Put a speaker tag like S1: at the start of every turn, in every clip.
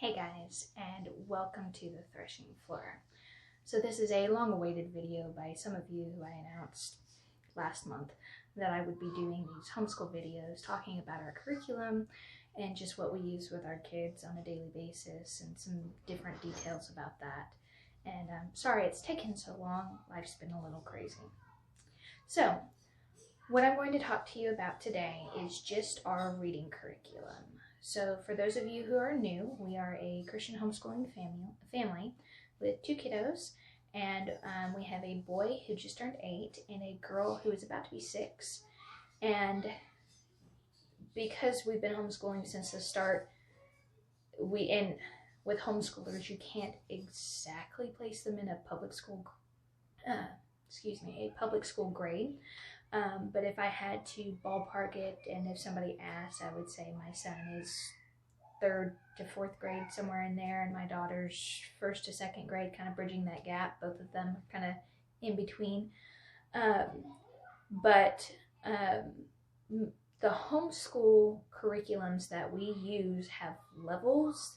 S1: Hey guys, and welcome to the Threshing Floor. So this is a long-awaited video by some of you who I announced last month that I would be doing these homeschool videos talking about our curriculum and just what we use with our kids on a daily basis and some different details about that. And I'm sorry it's taken so long. Life's been a little crazy. So what I'm going to talk to you about today is just our reading curriculum. So for those of you who are new, we are a Christian homeschooling family with 2 kiddos, and we have a boy who just turned 8 and a girl who is about to be 6. And because we've been homeschooling since the start, with homeschoolers, you can't exactly place them in a public school, grade. But if I had to ballpark it, and if somebody asked, I would say my son is 3rd to 4th grade, somewhere in there, and my daughter's 1st to 2nd grade, kind of bridging that gap. Both of them are kind of in between. But the homeschool curriculums that we use have levels,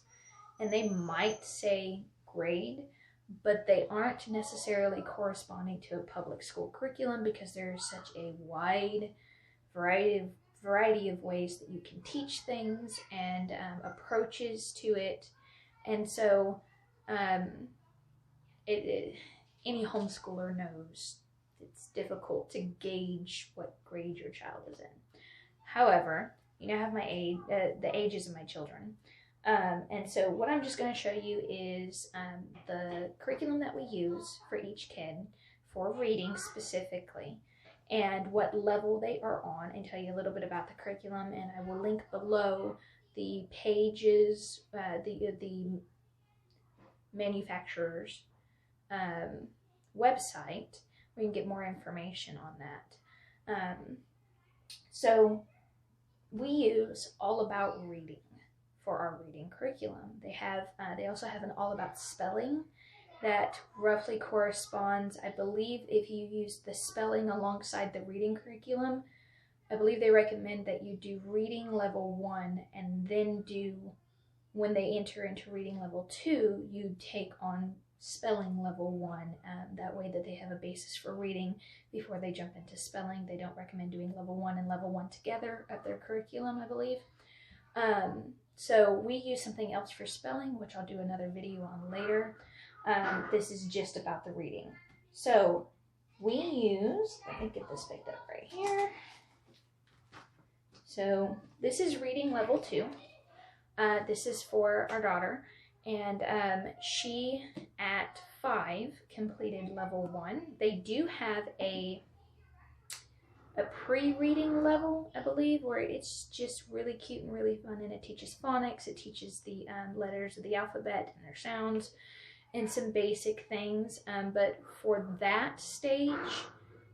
S1: and they might say grade, but they aren't necessarily corresponding to a public school curriculum because there's such a wide variety of ways that you can teach things and approaches to it. And so any homeschooler knows it's difficult to gauge what grade your child is in. However, you now have the ages of my children. And so what I'm just going to show you is the curriculum that we use for each kid for reading specifically, and what level they are on, and tell you a little bit about the curriculum. And I will link below the pages, the manufacturer's website, where you can get more information on that. So we use All About Reading for our reading curriculum. They also have an All About Spelling that roughly corresponds, I believe, if you use the spelling alongside the reading curriculum, I believe they recommend that you do reading level 1, and then when they enter into reading level 2, you take on spelling level 1. That way that they have a basis for reading before they jump into spelling. They don't recommend doing level 1 and level 1 together of their curriculum, I believe. So we use something else for spelling, which I'll do another video on later. This is just about the reading. So we use, let me get this picked up right here. So this is reading level 2. This is for our daughter, and she at 5 completed level 1. They do have a pre-reading level, I believe, where it's just really cute and really fun, and it teaches phonics, it teaches the letters of the alphabet and their sounds, and some basic things. But for that stage,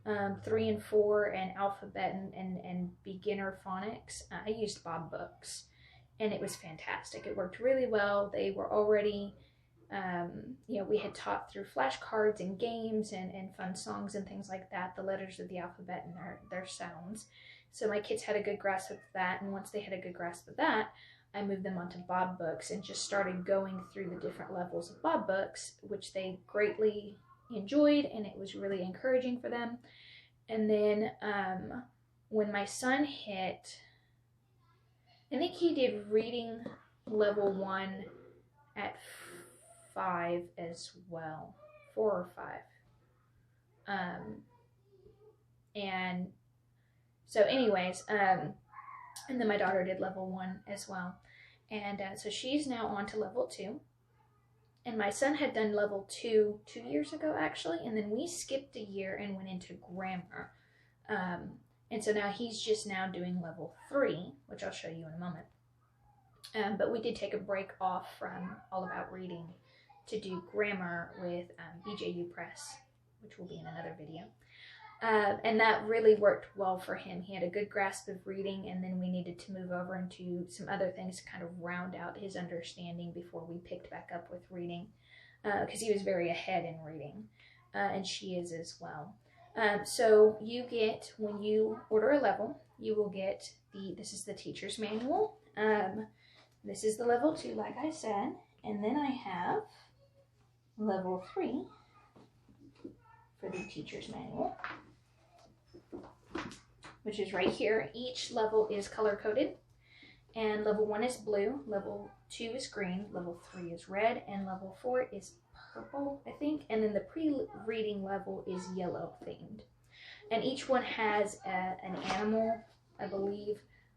S1: 3 and 4, and alphabet and beginner phonics, I used Bob Books, and it was fantastic. It worked really well. They were already, we had taught through flashcards and games and fun songs and things like that, the letters of the alphabet and their sounds. So my kids had a good grasp of that, and once they had a good grasp of that, I moved them onto Bob Books and just started going through the different levels of Bob Books, which they greatly enjoyed, and it was really encouraging for them. And then when my son hit, I think he did reading level 1 at 5 as well, 4 or 5. And so anyways, and then my daughter did level 1 as well. And so she's now on to level 2. And my son had done level 2 2 years ago, actually. And then we skipped a year and went into grammar. And so now he's just now doing level 3, which I'll show you in a moment. But we did take a break off from All About Reading to do grammar with BJU Press, which will be in another video. And that really worked well for him. He had a good grasp of reading, and then we needed to move over into some other things to kind of round out his understanding before we picked back up with reading, because he was very ahead in reading, and she is as well. So you get, when you order a level, you will get this is the teacher's manual. This is the level 2, like I said. And then I have level 3 for the teacher's manual, which is right here. Each level is color-coded. And level 1 is blue, level 2 is green, level 3 is red, and level 4 is purple, I think. And then the pre-reading level is yellow themed. And each one has an animal, I believe.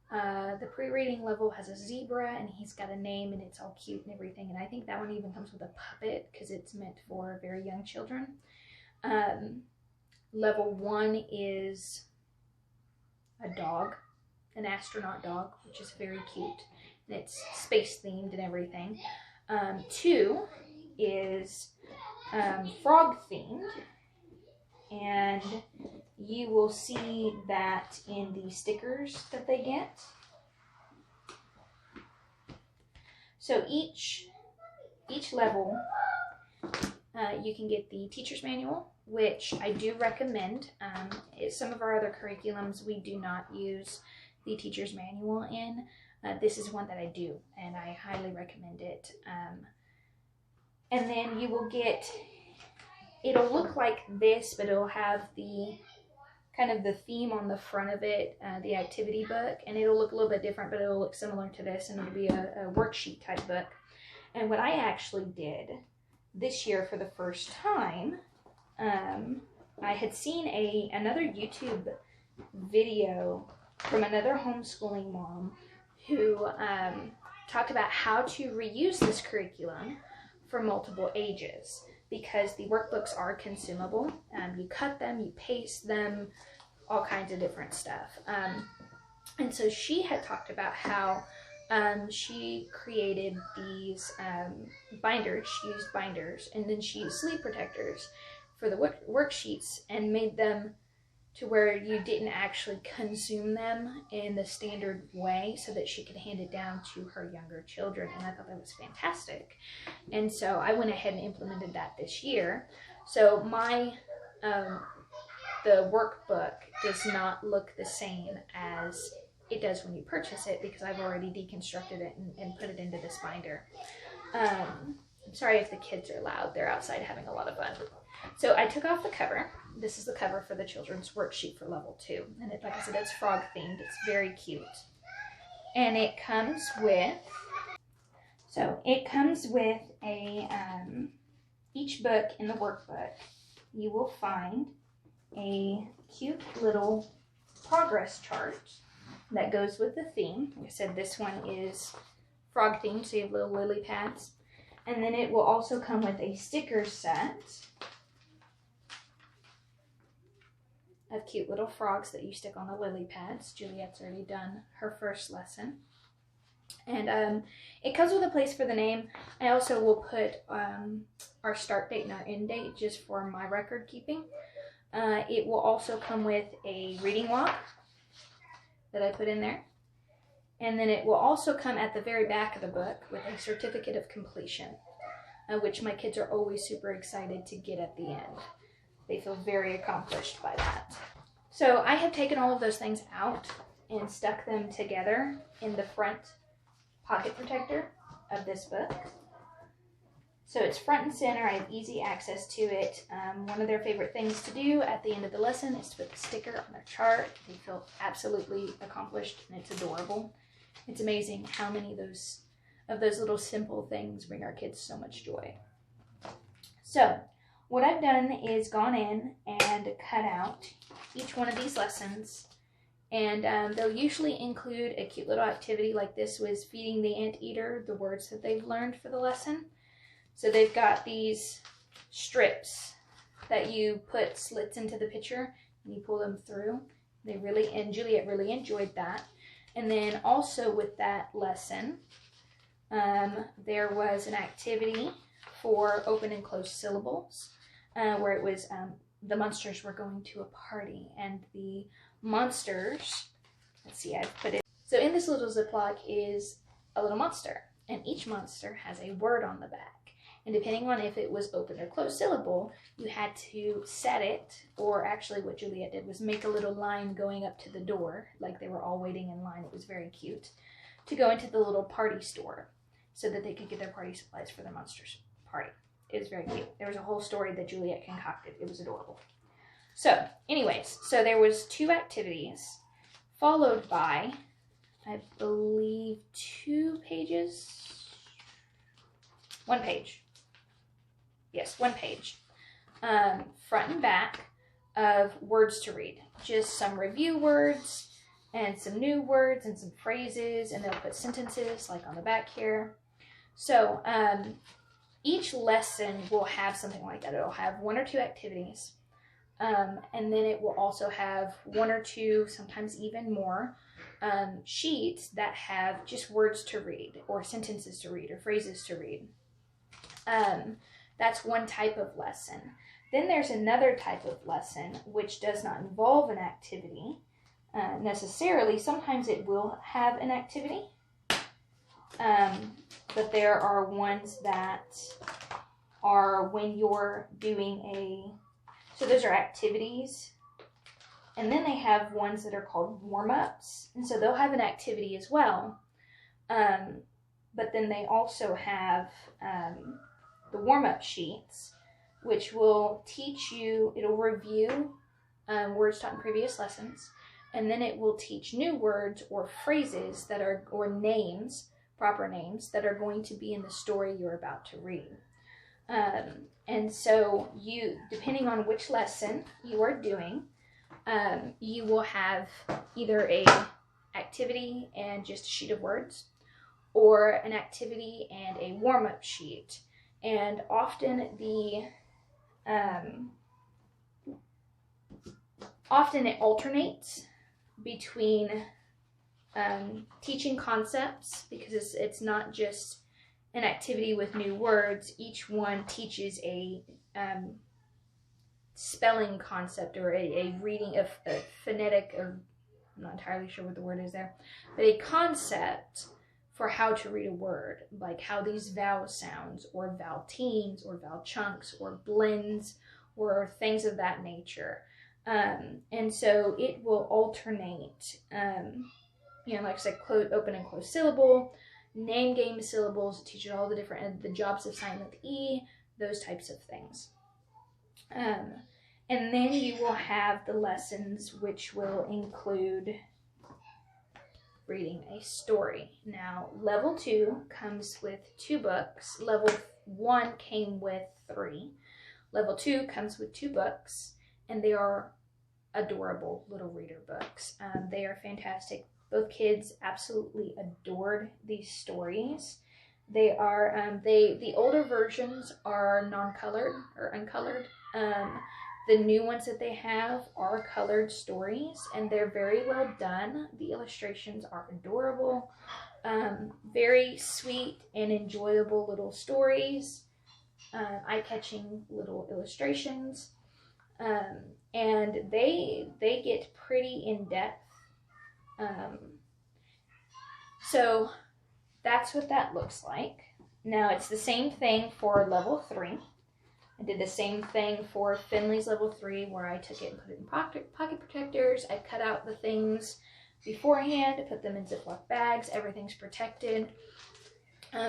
S1: The pre-reading level has a zebra, and he's got a name, and it's all cute and everything. And I think that one even comes with a puppet because it's meant for very young children. Level 1 is a dog, an astronaut dog, which is very cute. And it's space themed and everything. 2 is frog themed. And you will see that in the stickers that they get. So each level, you can get the teacher's manual, which I do recommend. Some of our other curriculums, we do not use the teacher's manual in. This is one that I do, and I highly recommend it. And then you will get, it'll look like this, but it'll have the kind of the theme on the front of it, the activity book, and it'll look a little bit different, but it'll look similar to this, and it'll be a worksheet type book. And what I actually did this year for the first time, I had seen another YouTube video from another homeschooling mom who talked about how to reuse this curriculum for multiple ages, because the workbooks are consumable. You cut them, you paste them, all kinds of different stuff. And so she had talked about how she created these binders. She used binders, and then she used sleeve protectors for the worksheets and made them to where you didn't actually consume them in the standard way, so that she could hand it down to her younger children. And I thought that was fantastic. And so I went ahead and implemented that this year. So my the workbook does not look the same as it does when you purchase it, because I've already deconstructed it and put it into this binder. I'm sorry if the kids are loud. They're outside having a lot of fun. So I took off the cover. This is the cover for the children's worksheet for level 2. And like I said, it's frog themed. It's very cute. And it comes with, each book in the workbook, you will find a cute little progress chart that goes with the theme. Like I said, this one is frog themed, so you have little lily pads. And then it will also come with a sticker set of cute little frogs that you stick on the lily pads. Juliet's already done her first lesson. And it comes with a place for the name. I also will put our start date and our end date just for my record keeping. It will also come with a reading log that I put in there. And then it will also come at the very back of the book with a certificate of completion, which my kids are always super excited to get at the end. They feel very accomplished by that. So I have taken all of those things out and stuck them together in the front pocket protector of this book. So it's front and center. I have easy access to it. One of their favorite things to do at the end of the lesson is to put the sticker on their chart. They feel absolutely accomplished, and it's adorable. It's amazing how many of those little simple things bring our kids so much joy. So what I've done is gone in and cut out each one of these lessons, and they'll usually include a cute little activity. Like this was feeding the anteater the words that they've learned for the lesson. So they've got these strips that you put slits into the picture and you pull them through. And Juliet really enjoyed that. And then also with that lesson, there was an activity for open and closed syllables, where it was the monsters were going to a party, and the monsters, let's see, I've put it. So in this little Ziploc is a little monster, and each monster has a word on the back. And depending on if it was open or closed syllable, you had to set it, or actually what Juliet did was make a little line going up to the door, like they were all waiting in line. It was very cute. to go into the little party store so that they could get their party supplies for their monsters party. It was very cute. There was a whole story that Juliet concocted. It was adorable. So, anyways, so there was 2 activities, followed by, I believe, 2 pages. 1 page. Yes, 1 page. Front and back of words to read. Just some review words and some new words and some phrases, and they'll put sentences like on the back here. So each lesson will have something like that. It'll have 1 or 2 activities, and then it will also have 1 or 2, sometimes even more, sheets that have just words to read or sentences to read or phrases to read. That's one type of lesson. Then there's another type of lesson which does not involve an activity necessarily. Sometimes it will have an activity, but there are ones that are when you're doing so those are activities, and then they have ones that are called warm-ups, and so they'll have an activity as well, but then they also have the warm-up sheets, which will teach you, it'll review words taught in previous lessons, and then it will teach new words or phrases that are, or names, proper names, that are going to be in the story you're about to read. And so you, depending on which lesson you are doing, you will have either a activity and just a sheet of words, or an activity and a warm-up sheet. And often often it alternates between teaching concepts, because it's not just an activity with new words. Each one teaches a spelling concept, or a reading of a phonetic, or I'm not entirely sure what the word is there, but a concept for how to read a word, like how these vowel sounds, or vowel teams, or vowel chunks, or blends, or things of that nature. And so it will alternate, like I said, open and close syllable, name game syllables, teach you all the different, the jobs of silent E, those types of things. And then you will have the lessons which will include reading a story. Now, level 2 comes with 2 books. Level 1 came with 3. Level 2 comes with 2 books, and they are adorable little reader books. They are fantastic. Both kids absolutely adored these stories. They are, the older versions are non-colored or uncolored. The new ones that they have are colored stories, and they're very well done. The illustrations are adorable. Very sweet and enjoyable little stories. Eye-catching little illustrations. And they get pretty in-depth. So that's what that looks like. Now it's the same thing for level 3. I did the same thing for Finley's level 3, where I took it and put it in pocket protectors. I cut out the things beforehand, put them in Ziploc bags. Everything's protected.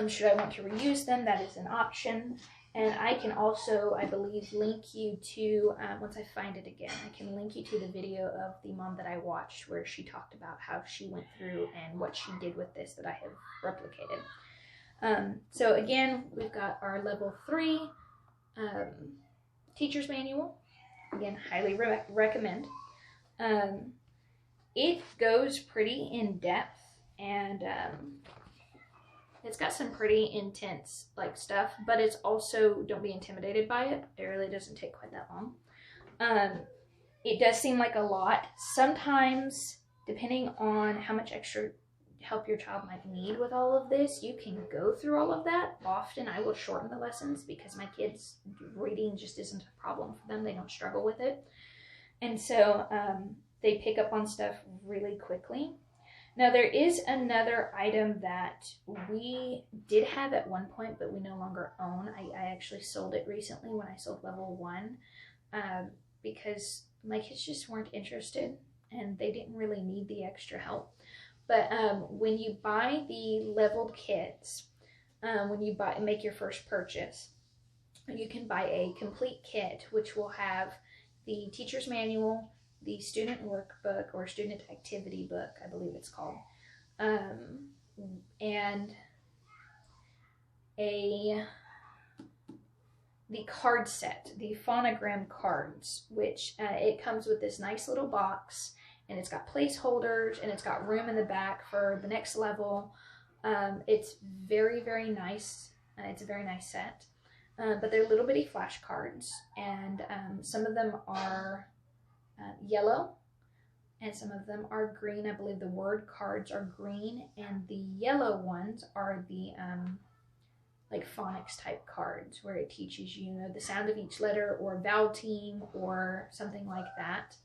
S1: Should I want to reuse them, that is an option. And I can also, I believe, link you to, once I find it again, I can link you to the video of the mom that I watched, where she talked about how she went through and what she did with this that I have replicated. So again, we've got our level 3 teacher's manual. Again, highly recommend. It goes pretty in depth, and it's got some pretty intense stuff, but it's also, don't be intimidated by it. It really doesn't take quite that long. It does seem like a lot. Sometimes, depending on how much extra help your child might need with all of this, you can go through all of that. Often I will shorten the lessons because my kids' reading just isn't a problem for them. They don't struggle with it. And so they pick up on stuff really quickly. Now, there is another item that we did have at one point, but we no longer own. I actually sold it recently when I sold level 1 because my kids just weren't interested and they didn't really need the extra help. But when you buy the leveled kits, when you make your first purchase, you can buy a complete kit, which will have the teacher's manual, the student workbook or student activity book, I believe it's called, and the card set, the phonogram cards, which it comes with this nice little box, and it's got placeholders, and it's got room in the back for the next level. It's very, very nice. It's a very nice set. But they're little bitty flashcards, and some of them are yellow, and some of them are green. I believe the word cards are green, and the yellow ones are the like phonics type cards, where it teaches you, the sound of each letter, or vowel team, or something like that.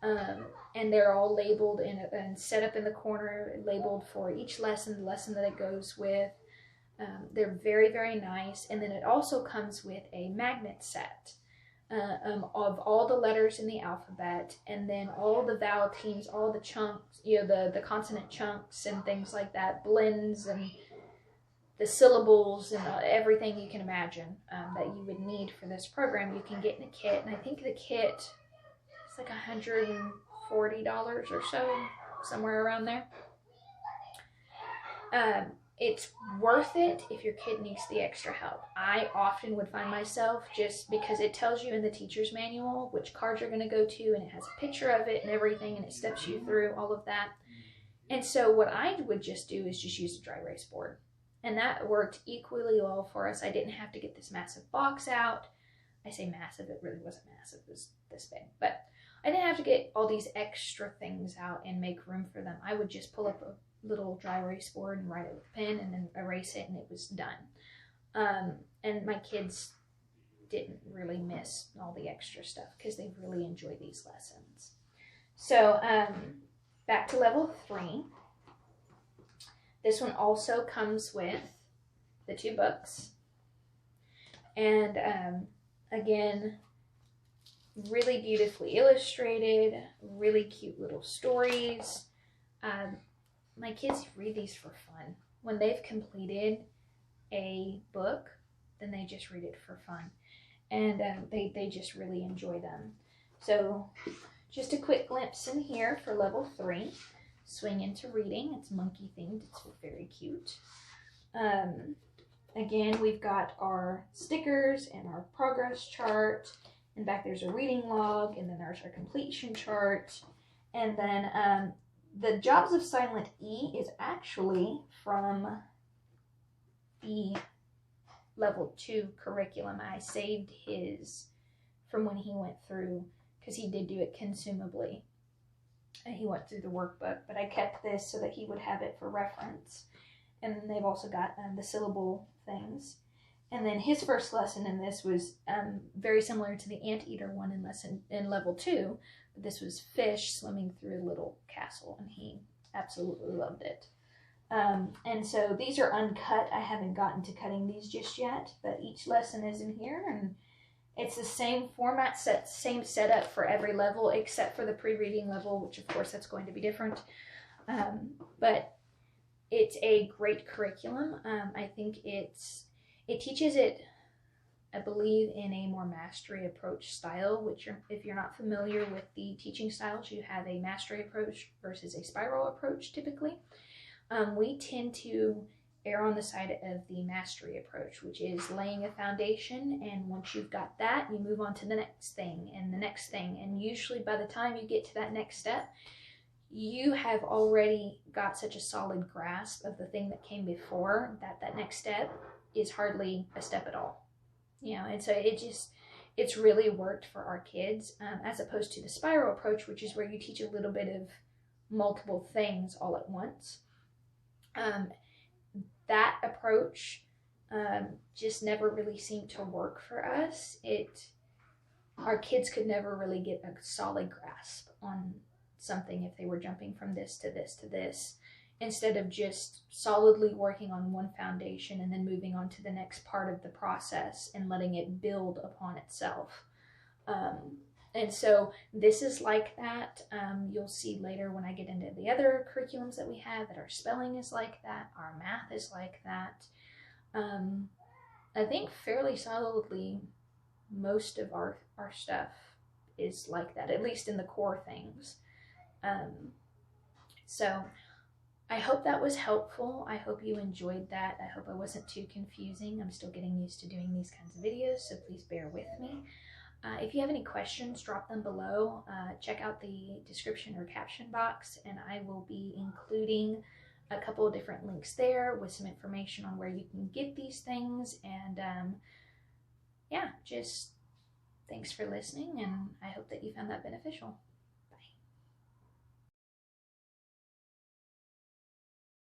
S1: And they're all labeled and set up in the corner, labeled for each lesson, the lesson that it goes with. They're very, very nice. And then it also comes with a magnet set of all the letters in the alphabet, and then all the vowel teams, all the chunks, the consonant chunks and things like that, blends and the syllables and everything you can imagine that you would need for this program, you can get in a kit. And I think the kit is like $140 or so, somewhere around there. It's worth it if your kid needs the extra help. I often would find myself, just because it tells you in the teacher's manual which cards you're going to go to, and it has a picture of it and everything, and it steps you through all of that. And so what I would just do is just use a dry erase board. And that worked equally well for us. I didn't have to get this massive box out. I say massive, it really wasn't massive, it was this big. But I didn't have to get all these extra things out and make room for them. I would just pull up a little dry erase board and write it with a pen and then erase it, and it was done. And my kids didn't really miss all the extra stuff because they really enjoy these lessons. So back to level 3. This one also comes with the 2 books. And again, really beautifully illustrated, really cute little stories. My kids read these for fun. When they've completed a book, then they just read it for fun. And they just really enjoy them. So just a quick glimpse in here for level 3. Swing into reading. It's monkey themed. It's very cute. Again, we've got our stickers and our progress chart. And back there's a reading log. And then there's our completion chart. And then the Jobs of Silent E is actually from the level 2 curriculum. I saved his from when he went through, because he did do it consumably. And he went through the workbook, but I kept this so that he would have it for reference. And then they've also got the syllable things. And then his first lesson in this was very similar to the anteater one in level 2. But this was fish swimming through a little castle, and he absolutely loved it. And so these are uncut. I haven't gotten to cutting these just yet, but each lesson is in here, and it's the same format, same setup for every level, except for the pre-reading level, which of course that's going to be different. But it's a great curriculum. I think it teaches it, I believe, in a more mastery approach style, which if you're not familiar with the teaching styles, you have a mastery approach versus a spiral approach typically. We tend to err on the side of the mastery approach, which is laying a foundation, and once you've got that, you move on to the next thing and the next thing, and usually by the time you get to that next step, you have already got such a solid grasp of the thing that came before that next step is hardly a step at all. And so it's really worked for our kids, as opposed to the spiral approach, which is where you teach a little bit of multiple things all at once. That approach just never really seemed to work for us. Our kids could never really get a solid grasp on something if they were jumping from this to this to this, instead of just solidly working on one foundation and then moving on to the next part of the process and letting it build upon itself. And so this is like that. You'll see later when I get into the other curriculums that we have that our spelling is like that, our math is like that. I think fairly solidly most of our stuff is like that, at least in the core things. So I hope that was helpful. I hope you enjoyed that. I hope I wasn't too confusing. I'm still getting used to doing these kinds of videos, so please bear with me. If you have any questions, drop them below. Check out the description or caption box, and I will be including a couple of different links there with some information on where you can get these things. And yeah, just thanks for listening, and I hope that you found that beneficial.